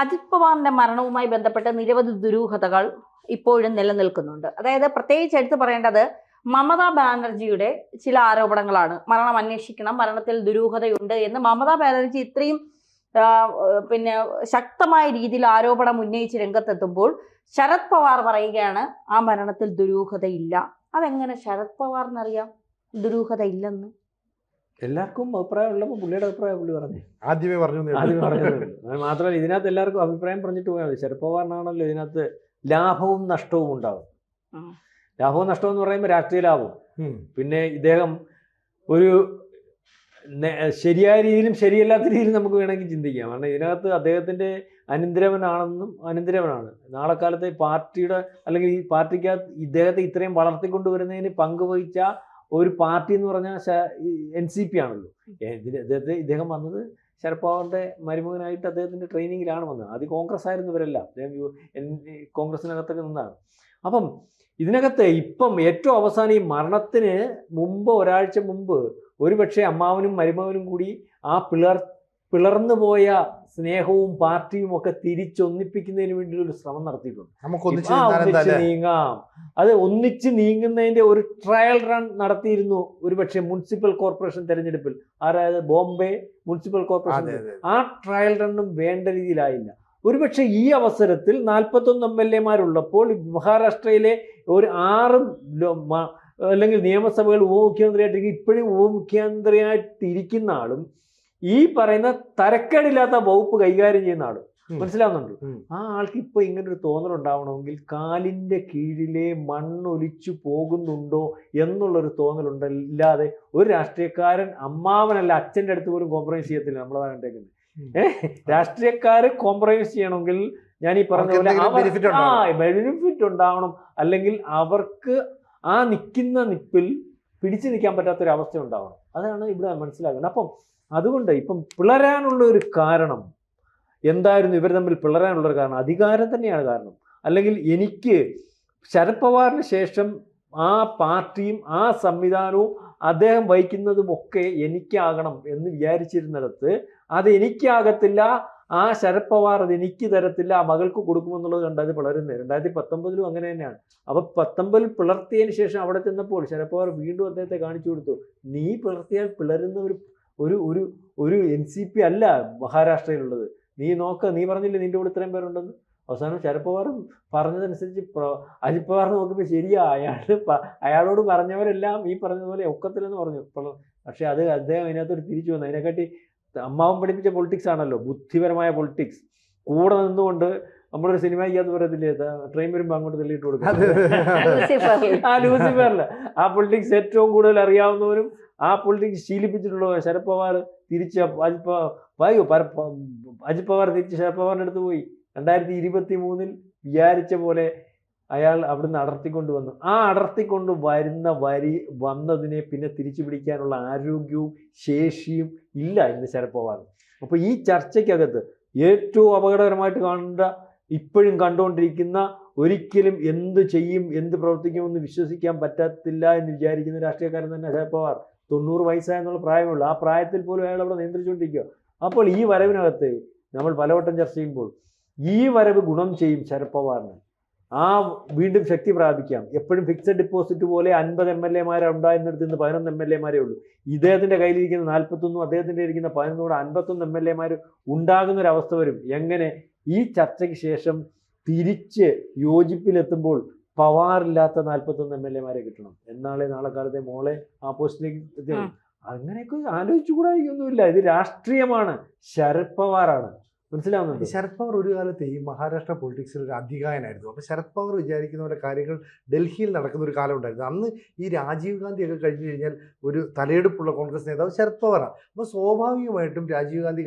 അജിത് പവാറിന്റെ മരണവുമായി ബന്ധപ്പെട്ട് നിരവധി ദുരൂഹതകൾ ഇപ്പോഴും നിലനിൽക്കുന്നുണ്ട്. അതായത് പ്രത്യേകിച്ച് എടുത്തു പറയേണ്ടത് മമതാ ബാനർജിയുടെ ചില ആരോപണങ്ങളാണ്. മരണം അന്വേഷിക്കണം, മരണത്തിൽ ദുരൂഹതയുണ്ട് എന്ന് മമതാ ബാനർജി ഇത്രയും പിന്നെ ശക്തമായ രീതിയിൽ ആരോപണം ഉന്നയിച്ച് രംഗത്തെത്തുമ്പോൾ ശരത് പവാർ പറയുകയാണ് ആ മരണത്തിൽ ദുരൂഹതയില്ല. അതെങ്ങനെ ശരത് പവാറിനറിയാം ദുരൂഹത ഇല്ലെന്ന്? എല്ലാവർക്കും അഭിപ്രായമുള്ളപ്പോൾ പുള്ളിയുടെ അഭിപ്രായം പുള്ളി പറഞ്ഞു ആദ്യമേ പറഞ്ഞു. മാത്രമല്ല ഇതിനകത്ത് എല്ലാവർക്കും അഭിപ്രായം പറഞ്ഞിട്ട് പോയാൽ മതി. ശരത് പവാറിനാണല്ലോ ഇതിനകത്ത് ലാഭവും നഷ്ടവും ഉണ്ടാവും. ലാഭവും നഷ്ടവും എന്ന് പറയുമ്പോൾ രാഷ്ട്രീയ ലാഭം. പിന്നെ ഇദ്ദേഹം ഒരു ശരിയായ രീതിയിലും ശരിയല്ലാത്ത രീതിയിലും നമുക്ക് വേണമെങ്കിൽ ചിന്തിക്കാം. കാരണം ഇതിനകത്ത് അദ്ദേഹത്തിൻ്റെ അനന്തരവനാണ്. നാളെ കാലത്തെ പാർട്ടിയുടെ അല്ലെങ്കിൽ ഈ പാർട്ടിക്കകത്ത് ഇദ്ദേഹത്തെ ഇത്രയും വളർത്തിക്കൊണ്ടുവരുന്നതിന് പങ്കുവഹിച്ച ഒരു പാർട്ടി എന്ന് പറഞ്ഞാൽ NCP ആണല്ലോ. ഇദ്ദേഹം വന്നത് ശരത് പവാറിന്റെ മരുമകനായിട്ട് അദ്ദേഹത്തിന്റെ ട്രെയിനിങ്ങിലാണ് വന്നത്. ആദ്യം കോൺഗ്രസ് ആയിരുന്നു ഇവരെല്ലാം. അദ്ദേഹം കോൺഗ്രസിനകത്തൊക്കെ നിന്നാണ്. അപ്പം ഇതിനകത്ത് ഇപ്പം ഏറ്റവും അവസാനം ഈ മരണത്തിന് മുമ്പ് ഒരാഴ്ച മുമ്പ് ഒരുപക്ഷെ അമ്മാവനും മരുമകനും കൂടി ആ പിളർന്നു പോയ സ്നേഹവും പാർട്ടിയും ഒക്കെ തിരിച്ചൊന്നിപ്പിക്കുന്നതിന് വേണ്ടി ഒരു ശ്രമം നടത്തിയിട്ടുണ്ട്. ഒന്നിച്ച് നീങ്ങാം, അത് ഒന്നിച്ച് നീങ്ങുന്നതിന്റെ ഒരു ട്രയൽ റൺ നടത്തിയിരുന്നു ഒരുപക്ഷെ മുനിസിപ്പൽ കോർപ്പറേഷൻ തെരഞ്ഞെടുപ്പിൽ. അതായത് ബോംബെ മുനിസിപ്പൽ കോർപ്പറേഷൻ. ആ ട്രയൽ റണ്ണും വേണ്ട രീതിയിലായില്ല. ഒരുപക്ഷെ ഈ അവസരത്തിൽ 41 MLA-മാരുള്ളപ്പോൾ മഹാരാഷ്ട്രയിലെ ഒരു 6 അല്ലെങ്കിൽ നിയമസഭകൾ ഉപമുഖ്യമന്ത്രിയായിട്ടിരിക്കും. ഇപ്പോഴും ഉപമുഖ്യമന്ത്രിയായിട്ടിരിക്കുന്ന ആളും ഈ പറയുന്ന തരക്കേടില്ലാത്ത വകുപ്പ് കൈകാര്യം ചെയ്യുന്ന ആളും മനസ്സിലാവുന്നുണ്ട്. ആ ആൾക്ക് ഇപ്പൊ ഇങ്ങനൊരു തോന്നലുണ്ടാവണമെങ്കിൽ കാലിന്റെ കീഴിലെ മണ്ണൊലിച്ചു പോകുന്നുണ്ടോ എന്നുള്ളൊരു തോന്നലുണ്ടല്ലാതെ ഒരു രാഷ്ട്രീയക്കാരൻ അമ്മാവനല്ല അച്ഛൻ്റെ അടുത്ത് പോലും കോംപ്രമൈസ് ചെയ്യത്തില്ല. നമ്മളതാണ് കണ്ടേക്കുന്നത്. രാഷ്ട്രീയക്കാര് കോംപ്രമൈസ് ചെയ്യണമെങ്കിൽ ഞാൻ ഈ പറഞ്ഞ പോലെ ബെനിഫിറ്റ് ഉണ്ടാവണം, അല്ലെങ്കിൽ അവർക്ക് ആ നിൽക്കുന്ന നിപ്പിൽ പിടിച്ചു നിൽക്കാൻ പറ്റാത്തൊരവസ്ഥ ഉണ്ടാവണം. അതാണ് ഇവിടെ മനസ്സിലാക്കുന്നത്. അപ്പം അതുകൊണ്ട് ഇപ്പം പിളരാനുള്ള ഒരു കാരണം എന്തായിരുന്നു? ഇവർ തമ്മിൽ പിളരാനുള്ളൊരു കാരണം അധികാരം തന്നെയാണ് കാരണം. അല്ലെങ്കിൽ എനിക്ക് ശരത് പവാറിന് ശേഷം ആ പാർട്ടിയും ആ സംവിധാനവും അദ്ദേഹം വഹിക്കുന്നതും ഒക്കെ എനിക്കാകണം എന്ന് വിചാരിച്ചിരുന്നിടത്ത് അത് എനിക്കാകത്തില്ല, ആ ശരത് പവാർ അത് എനിക്ക് തരത്തില്ല, ആ മകൾക്ക് കൊടുക്കുമെന്നുള്ളത് കണ്ടത് പിളരുന്നത്. 2019 അങ്ങനെ തന്നെയാണ്. അപ്പൊ 19 പിളർത്തിയതിന് ശേഷം അവിടെ ചെന്നപ്പോൾ ശരത് പവാർ വീണ്ടും അദ്ദേഹത്തെ കാണിച്ചു കൊടുത്തു, നീ പിളർത്തിയാൽ പിളരുന്ന ഒരു NCP അല്ല മഹാരാഷ്ട്രയിലുള്ളത്. നീ നോക്ക, നീ പറഞ്ഞില്ലേ നിന്റെ കൂടെ ഇത്രയും പേരുണ്ടെന്ന്. അവസാനം ശരത് പവാർ പറഞ്ഞതനുസരിച്ച് അജിത് പവാർ നോക്കുമ്പോൾ ശരിയാ, അയാളോട് പറഞ്ഞവരെല്ലാം ഈ പറഞ്ഞതുപോലെ ഒക്കത്തില്ലെന്ന് പറഞ്ഞു. പക്ഷെ അത് അദ്ദേഹം അതിനകത്തൊരു തിരിച്ചു വന്നു. അതിനെക്കാട്ടി അമ്മാവൻ പഠിപ്പിച്ച പൊളിറ്റിക്സ് ആണല്ലോ, ബുദ്ധിപരമായ പൊളിറ്റിക്സ്. കൂടെ നിന്നുകൊണ്ട് നമ്മളൊരു സിനിമയ്ക്കകത്ത് പറയത്തില്ലേ, ട്രെയിൻ വരുമ്പോൾ അങ്ങോട്ട് തള്ളിയിട്ട് കൊടുക്കും. ലൂസിഫറില്ല. ആ പൊളിറ്റിക്സ് ഏറ്റവും കൂടുതൽ അറിയാവുന്നവരും ആ പൊളിറ്റിക്സ് ശീലിപ്പിച്ചിട്ടുള്ളവർ ശരത് പവാർ തിരിച്ച് അജിത് പവാർ തിരിച്ച് ശരത് പവാറിൻ്റെ അടുത്ത് പോയി. 2023 വിചാരിച്ച പോലെ അയാൾ അവിടുന്ന് അടർത്തിക്കൊണ്ട് വന്നു. ആ അടർത്തിക്കൊണ്ട് വന്നതിനെ പിന്നെ തിരിച്ചു പിടിക്കാനുള്ള ആരോഗ്യവും ശേഷിയും ഇല്ല ഇന്ന് ശരത് പവാർ. അപ്പൊ ഈ ചർച്ചയ്ക്കകത്ത് ഏറ്റവും അപകടകരമായിട്ട് ഇപ്പോഴും കണ്ടുകൊണ്ടിരിക്കുന്ന, ഒരിക്കലും എന്ത് ചെയ്യും എന്ത് പ്രവർത്തിക്കുമെന്ന് വിശ്വസിക്കാൻ പറ്റത്തില്ല എന്ന് വിചാരിക്കുന്ന രാഷ്ട്രീയക്കാരൻ തന്നെ ശരത് പവാർ. 90 വയസ്സായെന്നുള്ള പ്രായമുള്ളൂ. ആ പ്രായത്തിൽ പോലും അയാൾ അവിടെ നിയന്ത്രിച്ചുകൊണ്ടിരിക്കുക. അപ്പോൾ ഈ വരവിനകത്ത് നമ്മൾ പലവട്ടം ചർച്ച ചെയ്യുമ്പോൾ ഈ വരവ് ഗുണം ചെയ്യും ശരത് പവാറിന്. ആ വീണ്ടും ശക്തി പ്രാപിക്കാം. എപ്പോഴും ഫിക്സഡ് ഡിപ്പോസിറ്റ് പോലെ 50 MLA-മാരെ ഉണ്ടായിരുന്നിടത്ത് നിന്ന് 11 MLA-മാരേ ഉള്ളൂ. ഇദ്ദേഹത്തിന്റെ കയ്യിലിരിക്കുന്ന 41, അദ്ദേഹത്തിന്റെ ഇരിക്കുന്ന 11 51 MLA-മാർ ഉണ്ടാകുന്നൊരവസ്ഥ വരും. എങ്ങനെ? ഈ ചർച്ചയ്ക്ക് ശേഷം തിരിച്ച് യോജിപ്പിലെത്തുമ്പോൾ പവാറില്ലാത്ത 41 MLA-മാരെ കിട്ടണം. നാളെ കാലത്തെ മോളെ ആ പോസ്റ്റിലേക്ക് അങ്ങനെയൊക്കെ ആലോചിച്ചുകൂടായിക്കൊന്നുമില്ല. ഇത് രാഷ്ട്രീയമാണ്. ശരത് പവാറാണ്. മനസ്സിലാവുന്നുണ്ട്. ശരത് പവാർ ഒരു കാലത്ത് ഈ മഹാരാഷ്ട്ര പൊളിറ്റിക്സിൽ ഒരു അധികായനായിരുന്നു. അപ്പോൾ ശരത് പവാർ വിചാരിക്കുന്ന പോലെ കാര്യങ്ങൾ ഡൽഹിയിൽ നടക്കുന്ന ഒരു കാലം ഉണ്ടായിരുന്നു. അന്ന് ഈ രാജീവ് ഗാന്ധി ഒക്കെ കഴിഞ്ഞു കഴിഞ്ഞാൽ ഒരു തലയെടുപ്പുള്ള കോൺഗ്രസ് നേതാവ് ശരത് പവാറാണ്. അപ്പോൾ സ്വാഭാവികമായിട്ടും രാജീവ് ഗാന്ധി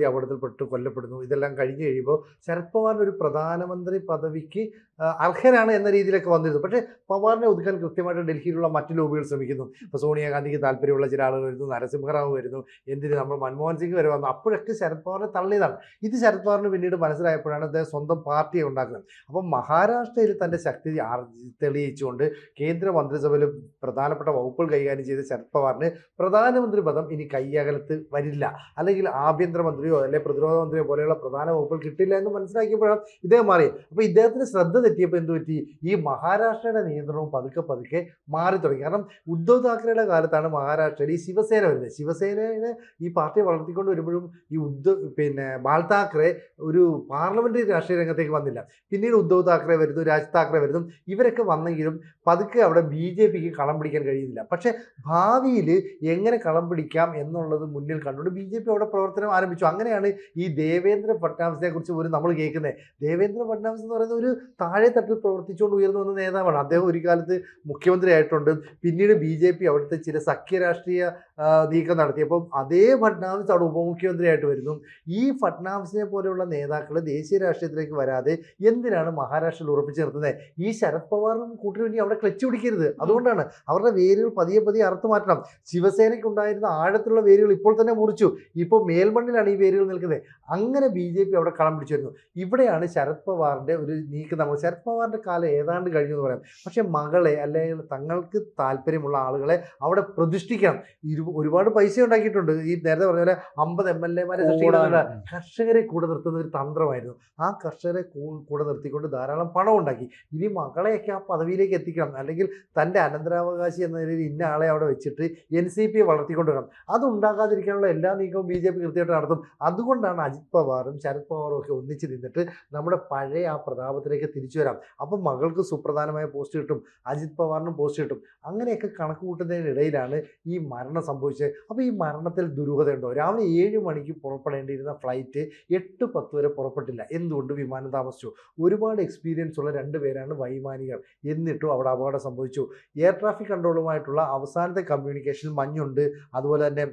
അപകടത്തിൽപ്പെട്ട് കൊല്ലപ്പെടുന്നു. ഇതെല്ലാം കഴിഞ്ഞ് കഴിയുമ്പോൾ ശരത് പവാറിന് ഒരു പ്രധാനമന്ത്രി പദവിക്ക് അർഹനാണ് എന്ന രീതിയിലൊക്കെ വന്നിരുന്നു. പക്ഷേ പവാറിനെ ഒതുക്കാൻ കൃത്യമായിട്ട് ഡൽഹിയിലുള്ള മറ്റു ലോബികൾ ശ്രമിക്കുന്നു. ഇപ്പോൾ സോണിയാഗാന്ധിക്ക് താല്പര്യമുള്ള ചില ആളുകൾ വരുന്നു, നരസിംഹറാവു വരുന്നു, എന്തിന് നമ്മൾ മൻമോഹൻ സിംഗ് വരെ വന്നു. അപ്പോഴൊക്കെ ശരത് പവാറിനെ തള്ളി തുടങ്ങിയതാണ്. ഇത് ശരത് പവാറിന് പിന്നീട് മനസ്സിലായപ്പോഴാണ് അദ്ദേഹം സ്വന്തം പാർട്ടിയെ ഉണ്ടാക്കുന്നത്. അപ്പം മഹാരാഷ്ട്രയിൽ തൻ്റെ ശക്തി തെളിയിച്ചുകൊണ്ട് കേന്ദ്ര മന്ത്രിസഭയിൽ പ്രധാനപ്പെട്ട വകുപ്പുകൾ കൈകാര്യം ചെയ്ത ശരത് പവാറിന് പ്രധാനമന്ത്രി പദം ഇനി കൈയകലത്ത് വരില്ല, അല്ലെങ്കിൽ ആഭ്യന്തരമന്ത്രിയോ അല്ലെങ്കിൽ പ്രതിരോധ മന്ത്രിയോ പോലെയുള്ള പ്രധാന വകുപ്പുകൾ കിട്ടില്ല എന്ന് മനസ്സിലാക്കിയപ്പോഴാണ് ഇദ്ദേഹം മാറി. അപ്പോൾ ഇദ്ദേഹത്തിന് ശ്രദ്ധ തെറ്റിയപ്പോൾ എന്ത് പറ്റി, ഈ മഹാരാഷ്ട്രയുടെ നിയന്ത്രണവും പതുക്കെ പതുക്കെ മാറി തുടങ്ങി. കാരണം ഉദ്ധവ് താക്കറെയുടെ കാലത്താണ് മഹാരാഷ്ട്രയിൽ ഈ ശിവസേന വരുന്നത്. ശിവസേനയെ ഈ പാർട്ടിയെ വളർത്തിക്കൊണ്ട് വരുമ്പോഴും ഈ ബാൽ താക്കറെ ഒരു പാർലമെന്ററി രാഷ്ട്രീയ രംഗത്തേക്ക് വന്നില്ല. പിന്നീട് ഉദ്ധവ് താക്കറെ വരുന്നു, രാജ് താക്കറെ വരുന്നു. ഇവരൊക്കെ വന്നെങ്കിലും പതുക്കെ അവിടെ BJPക്ക് കളം പിടിക്കാൻ കഴിയുന്നില്ല. പക്ഷേ ഭാവിയിൽ എങ്ങനെ കളം പിടിക്കാം എന്നുള്ളത് മുന്നിൽ കണ്ടുകൊണ്ട് BJP അവിടെ പ്രവർത്തനം ആരംഭിച്ചു. അങ്ങനെയാണ് ഈ ദേവേന്ദ്ര ഫഡ്നാവിസിനെ കുറിച്ച് പോലും നമ്മൾ കേൾക്കുന്നത്. ദേവേന്ദ്ര ഫഡ്നാവിസ് എന്ന് പറയുന്ന ഒരു താഴെ തട്ടിൽ പ്രവർത്തിച്ചുകൊണ്ട് ഉയർന്നു വന്ന നേതാവാണ്. അദ്ദേഹം ഒരു കാലത്ത് മുഖ്യമന്ത്രി ആയിട്ടുണ്ട്. പിന്നീട് BJP അവിടുത്തെ ചില സഖ്യ രാഷ്ട്രീയ നീക്കം നടത്തിയപ്പം അതേ ഫഡ്നാവിസ് അവിടെ ഉപമുഖ്യമന്ത്രിയായിട്ട് വരുന്നു. ഈ ഫഡ്നാവിസിനെ പോലെയുള്ള നേതാക്കൾ ദേശീയ രാഷ്ട്രീയത്തിലേക്ക് വരാതെ എന്തിനാണ് മഹാരാഷ്ട്രയിൽ ഉറപ്പിച്ചു നിർത്തുന്നത്? ഈ ശരത് പവാറും കൂട്ടിന് വേണ്ടി അവിടെ ക്ലച്ച് പിടിക്കരുത്. അതുകൊണ്ടാണ് അവരുടെ വേരുകൾ പതിയെ പതിയെ അറുത്തു മാറ്റണം. ശിവസേനയ്ക്ക് ഉണ്ടായിരുന്ന ആഴത്തിലുള്ള വേരുകൾ ഇപ്പോൾ തന്നെ മുറിച്ചു. ഇപ്പോൾ മേൽമണ്ണിലാണ് ഈ വേരുകൾ നിൽക്കുന്നത്. അങ്ങനെ BJP അവിടെ കളം പിടിച്ചു വരുന്നു. ഇവിടെയാണ് ശരത് പവാറിൻ്റെ ഒരു നീക്കം. നമ്മൾ ശരത് പവാറിൻ്റെ കാലം ഏതാണ്ട് കഴിഞ്ഞു എന്ന് പറയാം. പക്ഷേ മകളെ അല്ലെങ്കിൽ തങ്ങൾക്ക് താല്പര്യമുള്ള ആളുകളെ അവിടെ പ്രതിഷ്ഠിക്കണം. ഒരുപാട് പൈസ ഉണ്ടാക്കിയിട്ടുണ്ട്. ഈ നേരത്തെ പറഞ്ഞ പോലെ 50 MLA-മാരെ സൃഷ്ടിക്കുന്നുണ്ട്. കർഷകരെ കൂടെ നിർത്തുന്ന ഒരു തന്ത്രമായിരുന്നു. ആ കർഷകരെ കൂടെ നിർത്തിക്കൊണ്ട് ധാരാളം പണം ഉണ്ടാക്കി. ഇനി മകളെയൊക്കെ ആ പദവിയിലേക്ക് എത്തിക്കണം, അല്ലെങ്കിൽ തൻ്റെ അനന്തരാവകാശി എന്ന നിലയിൽ ഇന്ന ആളെ അവിടെ വെച്ചിട്ട് NCPയെ വളർത്തിക്കൊണ്ടുവരണം. അതുണ്ടാകാതിരിക്കാനുള്ള എല്ലാ നീക്കവും BJP കൃത്യമായിട്ട് നടത്തും. അതുകൊണ്ടാണ് അജിത് പവാറും ശരത് പവാറും ഒക്കെ ഒന്നിച്ച് നിന്നിട്ട് നമ്മുടെ പഴയ ആ പ്രതാപത്തിലേക്ക് തിരിച്ചു വരാം. അപ്പം മകൾക്ക് സുപ്രധാനമായ പോസ്റ്റ് കിട്ടും, അജിത് പവാറിനും പോസ്റ്റ് കിട്ടും. അങ്ങനെയൊക്കെ കണക്ക് കൂട്ടുന്നതിനിടയിലാണ് ഈ മരണം സംഭവിച്ചത്. അപ്പോൾ ഈ മരണത്തിൽ ദുരൂഹതയുണ്ടോ? രാവിലെ 7 മണിക്ക് പുറപ്പെടേണ്ടിയിരുന്ന ഫ്ലൈറ്റ് 8:10 വരെ പുറപ്പെട്ടില്ല. എന്തുകൊണ്ട്? വിമാനം താമസിച്ചു. ഒരുപാട് എക്സ്പീരിയൻസ് ഉള്ള 2 പേരാണ് വൈമാനികർ. എന്നിട്ടും അവിടെ അപകടം സംഭവിച്ചു. എയർ ട്രാഫിക് കൺട്രോളുമായിട്ടുള്ള അവസാനത്തെ കമ്മ്യൂണിക്കേഷൻ മഞ്ഞുണ്ട്, അതുപോലെ തന്നെ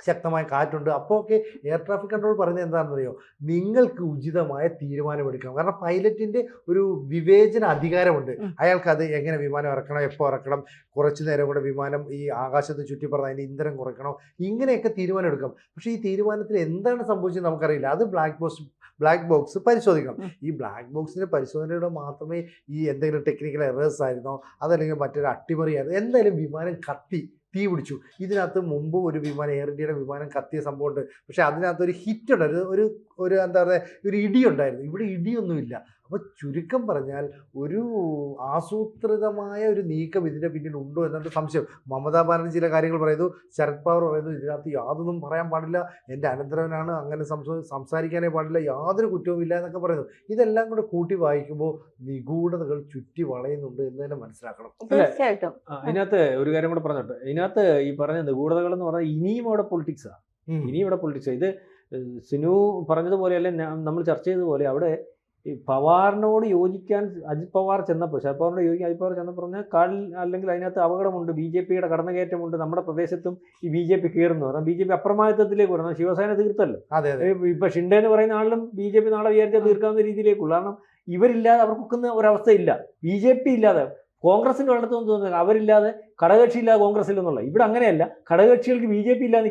ശക്തമായ കാറ്റുണ്ട്. അപ്പോൾ ഒക്കെ എയർ ട്രാഫിക് കൺട്രോൾ പറയുന്നത് എന്താണെന്നറിയോ? നിങ്ങൾക്ക് ഉചിതമായ തീരുമാനമെടുക്കണം. കാരണം പൈലറ്റിൻ്റെ ഒരു വിവേചന അധികാരമുണ്ട്. അയാൾക്ക് അത് എങ്ങനെ വിമാനം ഇറക്കണം, എപ്പോൾ ഇറക്കണം, കുറച്ചു നേരം കൂടെ വിമാനം ഈ ആകാശത്ത് ചുറ്റി പറഞ്ഞാൽ അതിൻ്റെ ഇന്ധനം കുറയ്ക്കണോ, ഇങ്ങനെയൊക്കെ തീരുമാനം എടുക്കാം. പക്ഷേ ഈ തീരുമാനത്തിൽ എന്താണ് സംഭവിച്ചത് നമുക്കറിയില്ല. അത് ബ്ലാക്ക് ബോക്സ് പരിശോധിക്കണം. ഈ ബ്ലാക്ക് ബോക്സിൻ്റെ പരിശോധനയുടെ മാത്രമേ ഈ എന്തെങ്കിലും ടെക്നിക്കൽ എറേഴ്സ് ആയിരുന്നോ അതല്ലെങ്കിൽ മറ്റൊരു അട്ടിമറിയായിരുന്നു, എന്തായാലും വിമാനം തീ പിടിച്ചു. ഇതിനകത്ത് മുമ്പ് ഒരു വിമാനം, എയർ ഇന്ത്യയുടെ വിമാനം കത്തിയ സംഭവമുണ്ട്. പക്ഷേ അതിനകത്ത് ഒരു ഹിറ്റ് ഉണ്ടായിരുന്നു, ഒരു എന്താ പറയുക, ഒരു ഇടി ഉണ്ടായിരുന്നു. ഇവിടെ ഇടിയൊന്നുമില്ല. അപ്പോൾ ചുരുക്കം പറഞ്ഞാൽ ഒരു ആസൂത്രിതമായ ഒരു നീക്കം ഇതിൻ്റെ പിന്നിൽ ഉണ്ടോ എന്നൊരു സംശയം. മമതാ ബാനർജി ചില കാര്യങ്ങൾ പറയുന്നു, ശരത് പവാർ പറയുന്നു ഇതിനകത്ത് യാതൊന്നും പറയാൻ പാടില്ല, എൻ്റെ അനന്തരവനാണ്, അങ്ങനെ സംസാരിക്കാനേ പാടില്ല, യാതൊരു കുറ്റവുമില്ല എന്നൊക്കെ പറയുന്നു. ഇതെല്ലാം കൂടെ കൂട്ടി വായിക്കുമ്പോൾ നിഗൂഢതകൾ ചുറ്റി വളയുന്നുണ്ട് എന്ന് തന്നെ മനസ്സിലാക്കണം. തീർച്ചയായിട്ടും. ഇതിനകത്ത് ഒരു കാര്യം കൂടെ പറഞ്ഞിട്ട്, ഇതിനകത്ത് ഈ പറഞ്ഞ നിഗൂഢതകൾ എന്ന് പറഞ്ഞാൽ ഇനിയും അവിടെ പൊളിറ്റിക്സാണ്. ഇത് സിനു പറഞ്ഞതുപോലെയല്ല, നമ്മൾ ചർച്ച ചെയ്തതുപോലെ അവിടെ ഈ പവാറിനോട് യോജിക്കാൻ അജിത് പവാർ ചെന്നപ്പോൾ, ശരത് പവാറിനോട് യോജിക്കാൻ അജിത് പവാർ ചെന്നപ്പോൾ പറഞ്ഞാൽ അല്ലെങ്കിൽ അതിനകത്ത് അപകടമുണ്ട്, BJPയുടെ കടന്നുകയറ്റമുണ്ട്, നമ്മുടെ പ്രദേശത്തും ഈ BJP കയറുന്നു. കാരണം BJP അപ്രമാദിത്വത്തിലേക്ക് വരണം. ശിവസേന തീർത്തല്ലോ. ഇപ്പൊ ഷിൻഡെ എന്ന് പറയുന്ന ആളിലും BJP നാളെ വിചാരിച്ചാൽ തീർക്കാവുന്ന രീതിയിലേക്കുള്ളൂ. കാരണം ഇവരില്ലാതെ അവർക്കൊക്കുന്ന ഒരവസ്ഥയില്ല. BJP ഇല്ലാതെ കോൺഗ്രസിന്റെ വളർത്തൊന്നും തോന്നുന്നില്ല, അവരില്ലാതെ ഘടകകക്ഷി ഇല്ലാതെ കോൺഗ്രസ് ഇല്ലെന്നുള്ള. ഇവിടെ അങ്ങനെയല്ല, ഘടകകക്ഷികൾക്ക് BJP ഇല്ലാതെ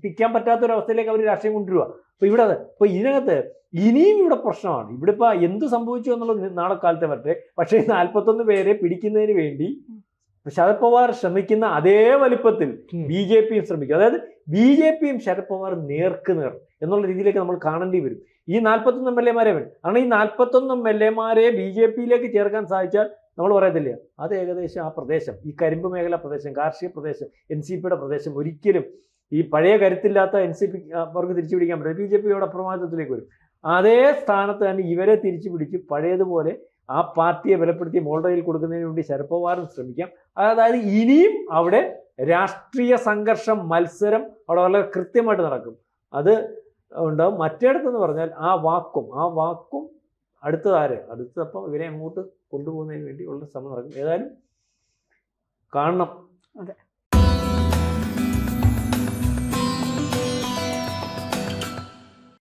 നിൽക്കാൻ പറ്റാത്തൊരവസ്ഥയിലേക്ക് അവർ രാഷ്ട്രീയം കൊണ്ടുവരിക. അപ്പോൾ ഇതിനകത്ത് ഇനിയും ഇവിടെ പ്രശ്നമാണ്. ഇവിടെ ഇപ്പോൾ എന്ത് സംഭവിച്ചു എന്നുള്ളത് നാളെ കാലത്തെ വരട്ടെ. പക്ഷേ 41 പേരെ പിടിക്കുന്നതിന് വേണ്ടി ശരത് പവാർ ശ്രമിക്കുന്ന അതേ വലിപ്പത്തിൽ BJPയും ശ്രമിക്കും. അതായത് BJPയും ശരത് പവാർ നേർക്കുനേർ എന്നുള്ള രീതിയിലേക്ക് നമ്മൾ കാണേണ്ടി വരും. ഈ 41 MLA-മാരെ വേണം. കാരണം ഈ 41 MLA-മാരെ BJPയിലേക്ക് ചേർക്കാൻ സാധിച്ചാൽ നമ്മൾ പറയത്തില്ല, അത് ഏകദേശം ആ പ്രദേശം, ഈ കരിമ്പ് മേഖല പ്രദേശം, കാർഷിക പ്രദേശം, NCPയുടെ പ്രദേശം ഒരിക്കലും ഈ പഴയ കരുത്തില്ലാത്ത NCP അവർക്ക് തിരിച്ചു പിടിക്കാൻ പറ്റില്ല. BJPയുടെ അപ്രമാദിത്വത്തിലേക്ക് വരും. അതേ സ്ഥാനത്ത് തന്നെ ഇവരെ തിരിച്ചു പിടിച്ച് പഴയതുപോലെ ആ പാർട്ടിയെ ബലപ്പെടുത്തി മോൾഡയിൽ കൊടുക്കുന്നതിന് വേണ്ടി ശരത് പവാറും ശ്രമിക്കാം. അതായത് ഇനിയും അവിടെ രാഷ്ട്രീയ സംഘർഷം, മത്സരം അവിടെ വളരെ കൃത്യമായിട്ട് നടക്കും. അത് ഉണ്ടാവും. മറ്റേടത്തെന്ന് പറഞ്ഞാൽ ആ വാക്കും അടുത്തപ്പോൾ ഇവരെ അങ്ങോട്ട് കൊണ്ടുപോകുന്നതിന് വേണ്ടി ഉള്ള ശ്രമം നടക്കും. ഏതായാലും കാണണം.